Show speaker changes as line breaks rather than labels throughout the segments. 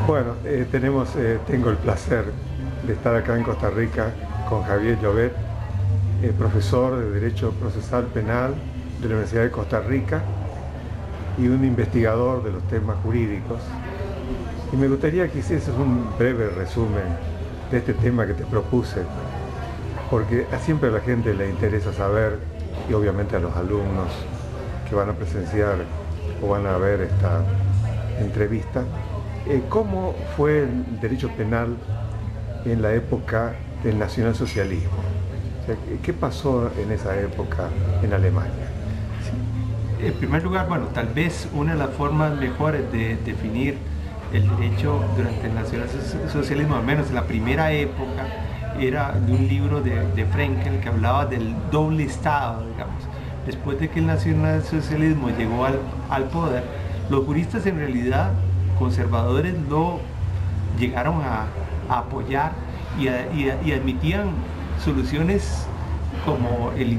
Bueno, tengo el placer de estar acá en Costa Rica con Javier Llobet, profesor de Derecho Procesal Penal de la Universidad de Costa Rica y un investigador de los temas jurídicos. Y me gustaría que hicieses un breve resumen de este tema que te propuse, porque siempre a la gente le interesa saber, y obviamente a los alumnos que van a presenciar o van a ver esta entrevista, cómo fue el derecho penal en la época del nacionalsocialismo. O sea, ¿qué pasó en esa época en Alemania?
Sí. En primer lugar, bueno, tal vez una de las formas mejores de definir el derecho durante el nacionalsocialismo, al menos en la primera época, era de un libro de Frenkel que hablaba del doble Estado, digamos. Después de que el nacionalsocialismo llegó al poder, los juristas en realidad conservadores lo llegaron a apoyar y admitían soluciones como el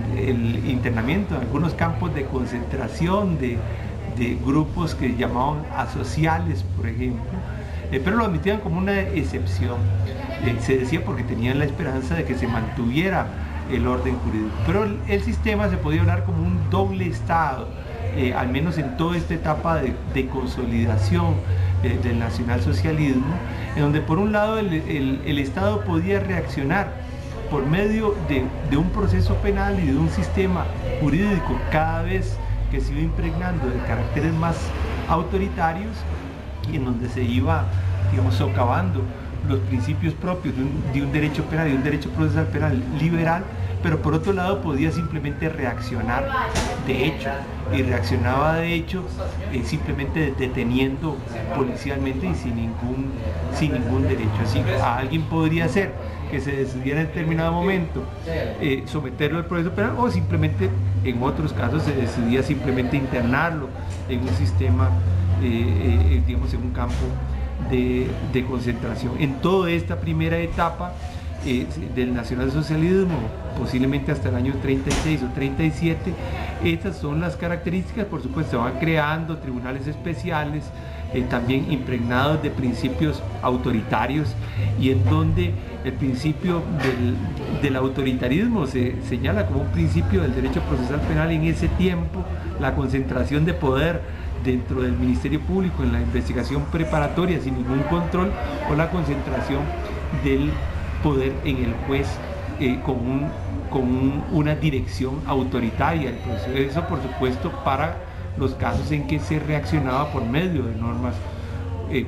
internamiento en algunos campos de concentración de grupos que llamaban asociales, por ejemplo, pero lo admitían como una excepción. Se decía porque tenían la esperanza de que se mantuviera el orden jurídico, pero el sistema se podía hablar como un doble Estado, al menos en toda esta etapa de consolidación del nacionalsocialismo, en donde por un lado el Estado podía reaccionar por medio de un proceso penal y de un sistema jurídico cada vez que se iba impregnando de caracteres más autoritarios, y en donde se iba, digamos, socavando los principios propios de un derecho penal y de un derecho procesal penal liberal, pero por otro lado podía simplemente reaccionar de hecho, y reaccionaba de hecho simplemente deteniendo policialmente y sin ningún derecho. Así alguien podría hacer que se decidiera en determinado momento someterlo al proceso penal, o simplemente en otros casos se decidía simplemente internarlo en un sistema, digamos, en un campo de concentración. En toda esta primera etapa del nacionalsocialismo, posiblemente hasta el año 36 o 37, estas son las características. Por supuesto, se van creando tribunales especiales, también impregnados de principios autoritarios, y en donde el principio del autoritarismo se señala como un principio del derecho procesal penal en ese tiempo, la concentración de poder dentro del Ministerio Público en la investigación preparatoria sin ningún control, o la concentración del poder en el juez con una dirección autoritaria. Entonces, eso, por supuesto, para los casos en que se reaccionaba por medio de normas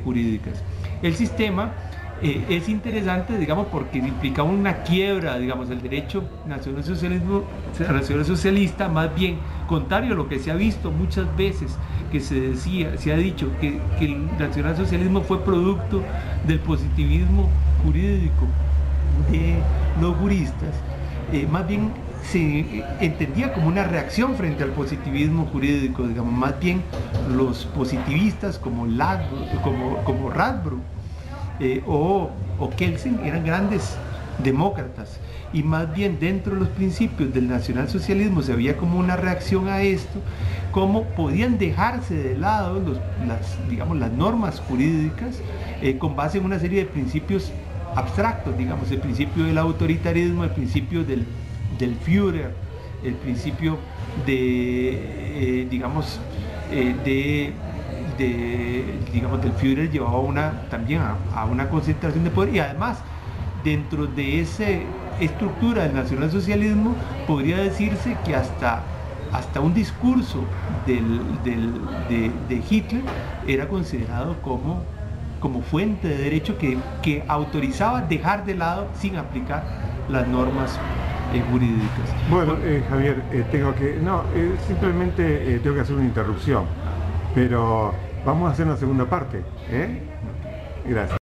jurídicas. El sistema es interesante, digamos, porque implicaba una quiebra, digamos, del derecho nacionalsocialista, más bien contrario a lo que se ha visto muchas veces, que se ha dicho que el nacionalsocialismo fue producto del positivismo jurídico de los juristas. Más bien se entendía como una reacción frente al positivismo jurídico, digamos. Más bien los positivistas como Radbruch o Kelsen eran grandes demócratas, y más bien dentro de los principios del nacionalsocialismo se veía como una reacción a esto, cómo podían dejarse de lado las normas jurídicas con base en una serie de principios abstractos, digamos, el principio del autoritarismo, el principio del Führer, el principio del Führer llevaba también a una concentración de poder, y además dentro de esa estructura del nacionalsocialismo podría decirse que hasta un discurso de Hitler era considerado como fuente de derecho que autorizaba dejar de lado sin aplicar las normas jurídicas.
Bueno, Javier, simplemente tengo que hacer una interrupción, pero vamos a hacer una segunda parte. Gracias.